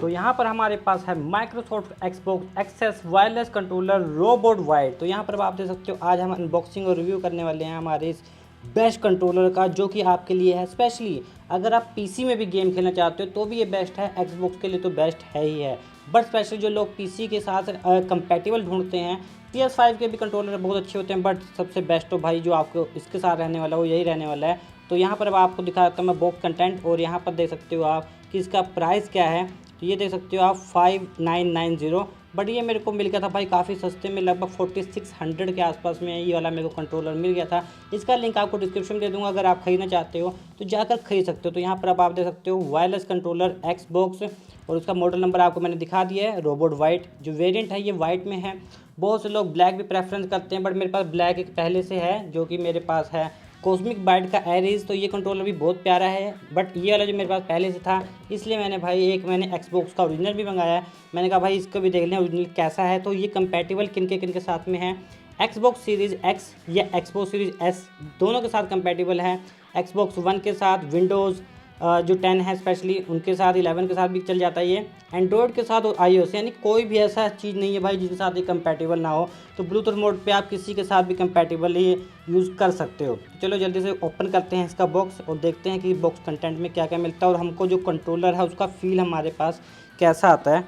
तो यहाँ पर हमारे पास है Microsoft Xbox access wireless controller robot white. तो यहाँ पर आप देख सकते हो आज हम अनबॉक्सिंग और रिव्यू करने वाले हैं हमारे इस बेस्ट कंट्रोलर का, जो कि आपके लिए है स्पेशली अगर आप पीसी में भी गेम खेलना चाहते हो तो भी ये बेस्ट है, एक्सबॉक्स के लिए तो बेस्ट है ही है। बट स्पेशली जो लोग पीसी के साथ कंपैटिबल ढूंढते हैं, PS5 के भी कंट्रोलर बहुत अच्छे होते हैं, बट सबसे बेस्ट तो भाई जो आपको इसके साथ रहने वाला है वो यही रहने वाला है। तो यहाँ पर अब आपको दिखा देता हूँ मैं बॉक्स कंटेंट, और यहाँ पर देख सकते हो आप कि इसका प्राइस क्या है। तो ये देख सकते हो आप 5990, बट ये मेरे को मिल गया था भाई काफ़ी सस्ते में, लगभग 4600 के आसपास में ये वाला मेरे को कंट्रोलर मिल गया था। इसका लिंक आपको डिस्क्रिप्शन में दे दूंगा, अगर आप खरीदना चाहते हो तो जाकर खरीद सकते हो। तो यहाँ पर अब आप देख सकते हो वायरलेस कंट्रोलर एक्सबॉक्स, और उसका मॉडल नंबर आपको मैंने दिखा दिया है, रोबोट वाइट। जो वेरिएंट है ये वाइट में है। बहुत से लोग ब्लैक भी प्रेफरेंस करते हैं, बट मेरे पास ब्लैक एक पहले से है जो कि मेरे पास है कॉस्मिक बाइट का एरीज। तो ये कंट्रोलर भी बहुत प्यारा है, बट ये वाला जो मेरे पास पहले से था इसलिए मैंने एक्सबॉक्स का ओरिजिनल भी मंगाया है। मैंने कहा भाई इसको भी देख लें ओरिजिनल कैसा है। तो ये कंपैटिबल किन के साथ में है, एक्सबॉक्स सीरीज़ एक्स या एक्सबॉक्स सीरीज़ एस दोनों के साथ कंपैटिबल है। एक्सबॉक्स वन के साथ, विंडोज़ जो 10 है स्पेशली उनके साथ, 11 के साथ भी चल जाता है ये, एंड्रॉयड के साथ और iOS, यानी कोई भी ऐसा चीज़ नहीं है भाई जिसके साथ ये कंपैटिबल ना हो। तो ब्लूटूथ मोड पे आप किसी के साथ भी कंपैटिबल ये यूज़ कर सकते हो। चलो जल्दी से ओपन करते हैं इसका बॉक्स और देखते हैं कि बॉक्स कंटेंट में क्या क्या मिलता है और हमको जो कंट्रोलर है उसका फील हमारे पास कैसा आता है।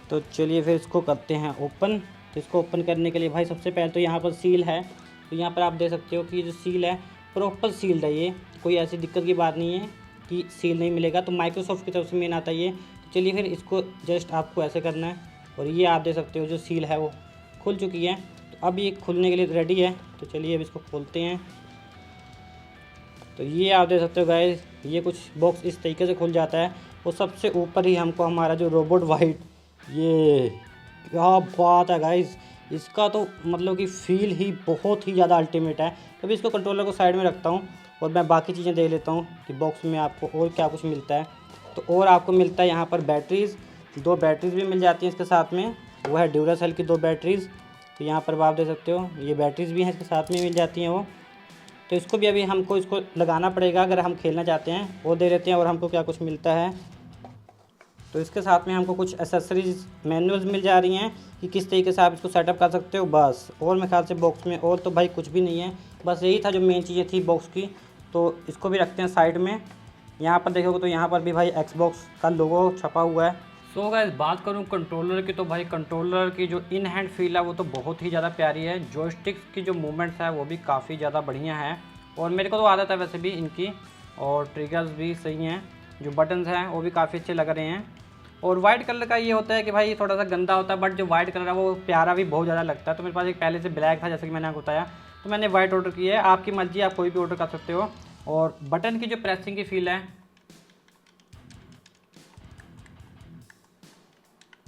तो चलिए फिर इसको करते हैं ओपन। तो इसको ओपन करने के लिए भाई सबसे पहले तो यहाँ पर सील है। तो यहाँ पर आप देख सकते हो कि जो सील है प्रॉपर सील्ड है, ये कोई ऐसी दिक्कत की बात नहीं है कि सील नहीं मिलेगा। तो माइक्रोसॉफ्ट की तरफ से मेन आता है ये। तो चलिए फिर इसको जस्ट आपको ऐसे करना है, और ये आप देख सकते हो जो सील है वो खुल चुकी है। तो अब ये खुलने के लिए रेडी है। तो चलिए अब इसको खोलते हैं। तो ये आप देख सकते हो गाइस, ये कुछ बॉक्स इस तरीके से खुल जाता है, और सबसे ऊपर ही हमको हमारा जो रोबोट वाइट, ये क्या बात है गाइस, इसका तो मतलब कि फ़ील ही बहुत ही ज़्यादा अल्टीमेट है। अभी इसको कंट्रोलर को साइड में रखता हूँ और मैं बाकी चीज़ें देख लेता हूँ कि बॉक्स में आपको और क्या कुछ मिलता है। तो और आपको मिलता है यहाँ पर बैटरीज़, 2 बैटरीज़ भी मिल जाती हैं इसके साथ में, वो है ड्यूरासेल की 2 बैटरीज़। तो यहाँ पर आप देख सकते हो ये बैटरीज़ भी हैं इसके साथ में मिल जाती हैं वो। तो इसको भी अभी हमको इसको लगाना पड़ेगा अगर हम खेलना चाहते हैं। वो दे देते हैं और हमको क्या कुछ मिलता है। तो इसके साथ में हमको कुछ एसेसरीज मैनुअल्स मिल जा रही हैं कि किस तरीके से आप इसको सेटअप कर सकते हो, बस। और मेरे ख्याल से बॉक्स में और तो भाई कुछ भी नहीं है, बस यही था जो मेन चीज़ें थी बॉक्स की। तो इसको भी रखते हैं साइड में। यहाँ पर देखोगे तो यहाँ पर भी भाई एक्सबॉक्स का लोगो छपा हुआ है। सो गाइस बात करूँ कंट्रोलर की, तो भाई कंट्रोलर की जो इन हैंड फील है वो तो बहुत ही ज़्यादा प्यारी है। जॉयस्टिक्स की जो मूवमेंट्स है वो भी काफ़ी ज़्यादा बढ़िया है, और मेरे को तो आदत है वैसे भी इनकी, और ट्रिगर्स भी सही हैं, जो बटन्स हैं वो भी काफ़ी अच्छे लग रहे हैं। और वाइट कलर का ये होता है कि भाई थोड़ा सा गंदा होता है, बट जो वाइट कलर है वो प्यारा भी बहुत ज़्यादा लगता है। तो मेरे पास एक पहले से ब्लैक था जैसे कि मैंने आपको बताया, तो मैंने वाइट ऑर्डर किया है। आपकी मर्जी, आप कोई भी ऑर्डर कर सकते हो। और बटन की जो प्रेसिंग की फील है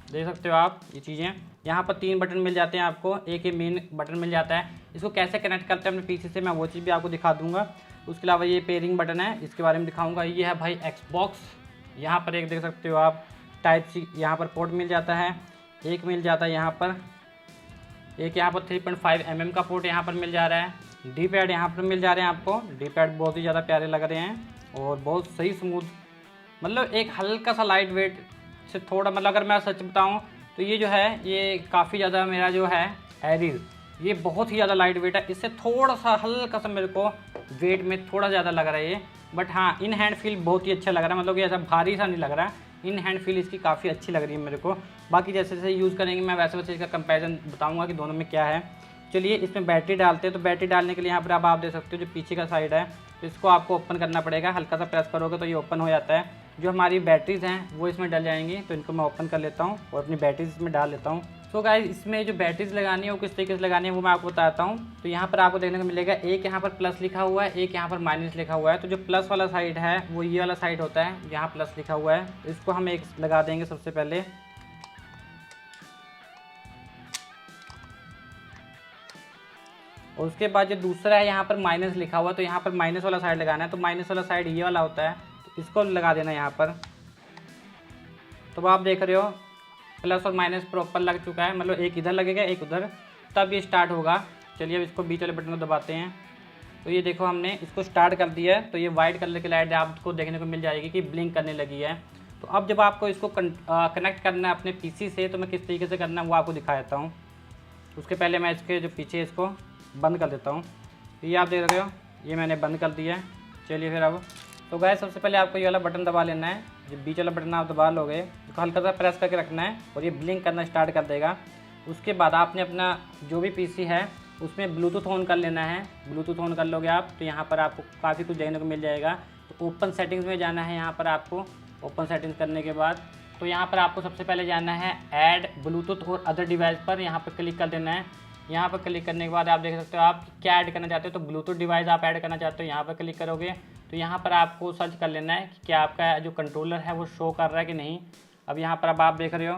देख सकते हो आप, ये चीज़ें यहाँ पर 3 बटन मिल जाते हैं आपको, एक ये मेन बटन मिल जाता है। इसको कैसे कनेक्ट करते हैं अपने पीसी से मैं वो चीज़ भी आपको दिखा दूंगा। उसके अलावा ये पेयरिंग बटन है, इसके बारे में दिखाऊंगा। ये है भाई एक्सबॉक्स, यहाँ पर एक देख सकते हो आप टाइप सी यहाँ पर पोर्ट मिल जाता है, एक मिल जाता है यहाँ पर, एक यहाँ पर 3.5 mm का पोर्ट यहाँ पर मिल जा रहा है। डी पैड यहाँ पर मिल जा रहे हैं आपको, डी पैड बहुत ही ज़्यादा प्यारे लग रहे हैं और बहुत सही स्मूथ, मतलब एक हल्का सा लाइट वेट से थोड़ा, मतलब अगर मैं सच बताऊँ तो ये जो है ये काफ़ी ज़्यादा मेरा जो है एरीज, ये बहुत ही ज़्यादा लाइट वेट है। इससे थोड़ा सा हल्का सा मेरे को वेट में थोड़ा ज़्यादा लग रहा है ये, बट हाँ इन हैंड फील बहुत ही अच्छा लग रहा है, मतलब कि ऐसा भारी सा नहीं लग रहा है। इन हैंड फील इसकी काफ़ी अच्छी लग रही है मेरे को। बाकी जैसे जैसे यूज़ करेंगे मैं वैसे वैसे इसका कंपैरिजन बताऊंगा कि दोनों में क्या है। चलिए इसमें बैटरी डालते हैं। तो बैटरी डालने के लिए यहाँ पर अब आप देख सकते हो जो पीछे का साइड है, तो इसको आपको ओपन करना पड़ेगा, हल्का सा प्रेस करोगे तो ये ओपन हो जाता है। जो हमारी बैटरीज़ हैं वो इसमें डल जाएंगी, तो इनको मैं ओपन कर लेता हूँ और अपनी बैटरीज इसमें डाल लेता हूँ। सो गाइस इसमें जो बैटरीज लगानी है वो किस तरीके से लगानी है वो मैं आपको बताता हूँ। तो यहाँ पर आपको देखने को मिलेगा एक यहाँ पर प्लस लिखा हुआ है, एक यहाँ पर माइनस लिखा हुआ है। तो जो प्लस वाला साइड है वो ये वाला साइड होता है, यहाँ प्लस लिखा हुआ है, तो इसको हम एक लगा देंगे सबसे पहले। और उसके बाद जो दूसरा है यहाँ पर माइनस लिखा हुआ है, तो यहाँ पर माइनस वाला साइड लगाना है। तो माइनस वाला साइड ये वाला होता है, तो इसको लगा देना यहाँ पर। तो आप देख रहे हो प्लस और माइनस प्रॉपर लग चुका है, मतलब एक इधर लगेगा एक उधर, तब ये स्टार्ट होगा। चलिए अब इसको बीच वाले बटन को दबाते हैं। तो ये देखो हमने इसको स्टार्ट कर दिया है। तो ये वाइट कलर की लाइट आपको देखने को मिल जाएगी कि ब्लिंक करने लगी है। तो अब जब आपको इसको कनेक्ट करना है अपने पीसी से, तो मैं किस तरीके से करना है वो आपको दिखा देता हूँ। उसके पहले मैं इसके जो पीछे इसको बंद कर देता हूँ। ये आप देख रहे हो, ये मैंने बंद कर दिया है। चलिए फिर अब तो गाइस सबसे पहले आपको ये वाला बटन दबा लेना है। जो बीच वाला बटन आप दबा लोगे तो हल्का सा प्रेस करके रखना है और ये ब्लिंक करना स्टार्ट कर देगा। उसके बाद आपने अपना जो भी पीसी है उसमें ब्लूटूथ ऑन कर लेना है। ब्लूटूथ ऑन कर लोगे आप तो यहाँ पर आपको काफ़ी कुछ देखने को मिल जाएगा। तो ओपन सेटिंग्स में जाना है। यहाँ पर आपको ओपन सेटिंग्स करने के बाद तो यहाँ पर आपको सबसे पहले जाना है ऐड ब्लूटूथ और अदर डिवाइस पर। यहाँ पर क्लिक कर देना है। यहाँ पर क्लिक करने के बाद आप देख सकते हो आप क्या ऐड करना चाहते हो। तो ब्लूटूथ डिवाइस आप ऐड करना चाहते हो, यहाँ पर क्लिक करोगे तो यहाँ पर आपको सर्च कर लेना है कि क्या आपका जो कंट्रोलर है वो शो कर रहा है कि नहीं। अब यहाँ पर अब आप देख रहे हो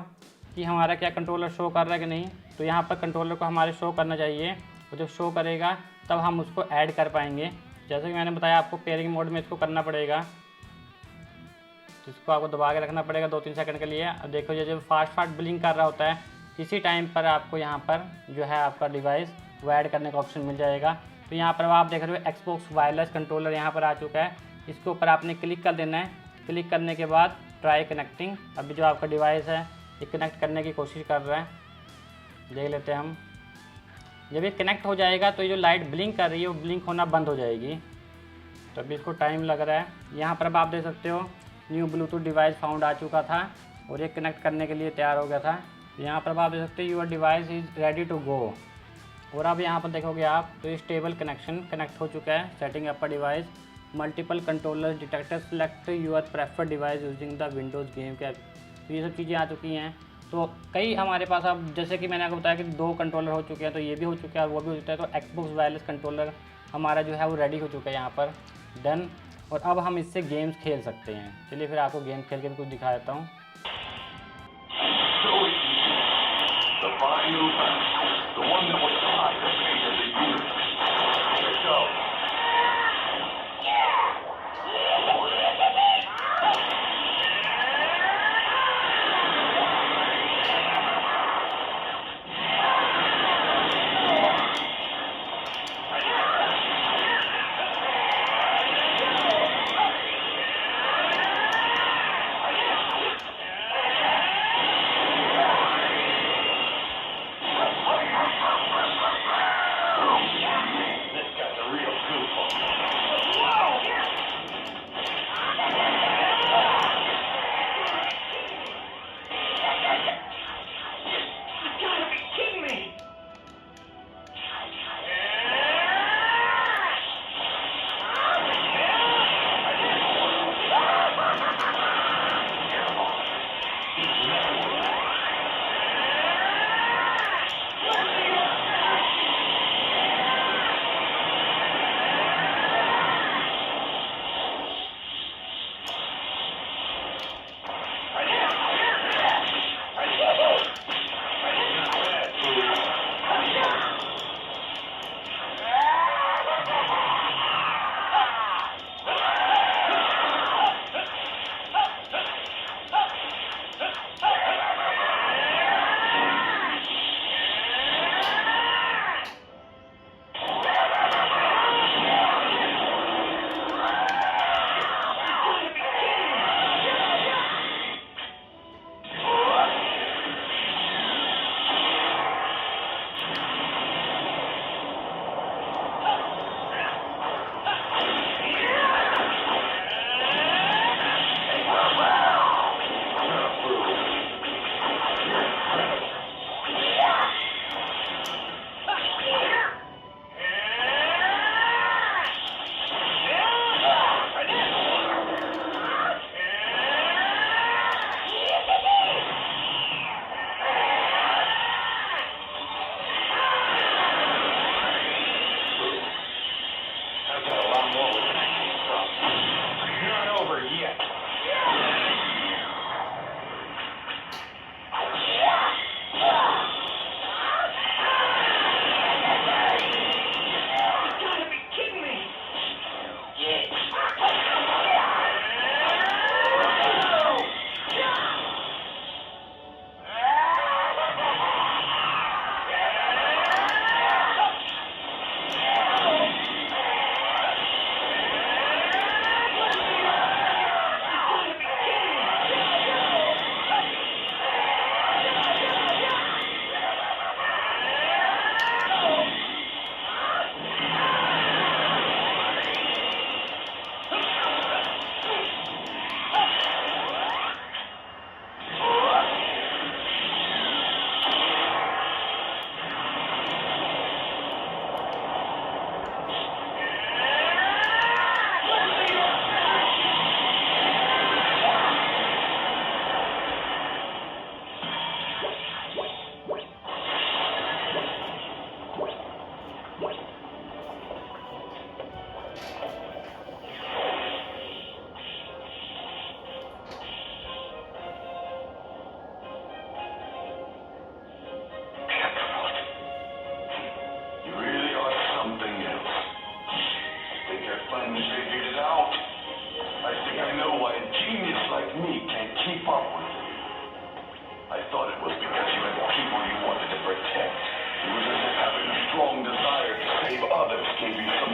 कि हमारा क्या कंट्रोलर शो कर रहा है कि नहीं। तो यहाँ पर कंट्रोलर को हमारे शो करना चाहिए, और जब शो करेगा तब हम उसको ऐड कर पाएंगे। जैसे कि मैंने बताया आपको पेयरिंग मोड में इसको करना पड़ेगा। तो इसको आपको दबा के रखना पड़ेगा 2-3 सेकंड के लिए। अब देखो ये जब फास्ट ब्लिंक कर रहा होता है इसी टाइम पर आपको यहाँ पर जो है आपका डिवाइस वो ऐड करने का ऑप्शन मिल जाएगा। तो यहाँ पर आप देख रहे हो एक्सबॉक्स वायरलेस कंट्रोलर यहाँ पर आ चुका है। इसके ऊपर आपने क्लिक कर देना है। क्लिक करने के बाद ट्राई कनेक्टिंग। अभी जो आपका डिवाइस है ये कनेक्ट करने की कोशिश कर रहा है, देख लेते हैं हम। जब ये कनेक्ट हो जाएगा तो ये जो लाइट ब्लिंक कर रही है वो ब्लिंक होना बंद हो जाएगी। तो अभी इसको टाइम लग रहा है। यहाँ पर अब आप देख सकते हो न्यू ब्लूटूथ डिवाइस फाउंड आ चुका था और ये कनेक्ट करने के लिए तैयार हो गया था। यहाँ पर आप देख सकते हो your device is ready to go. और अब यहाँ पर देखोगे आप तो ये स्टेबल कनेक्शन कनेक्ट हो चुका है। Setting up device multiple controller detector select your preferred device using the Windows game cap. तो ये सब चीज़ें आ चुकी हैं। तो कई हमारे पास अब जैसे कि मैंने आपको बताया कि 2 कंट्रोलर हो चुके हैं, तो ये भी हो चुका है और वो भी हो चुका है। तो एक्सबॉक्स वायरलेस कंट्रोलर हमारा जो है वो रेडी हो चुका है यहाँ पर, डन। और अब हम इससे गेम्स खेल सकते हैं। चलिए फिर आपको गेम खेल के भी कुछ दिखा देता हूँ। save others gave you some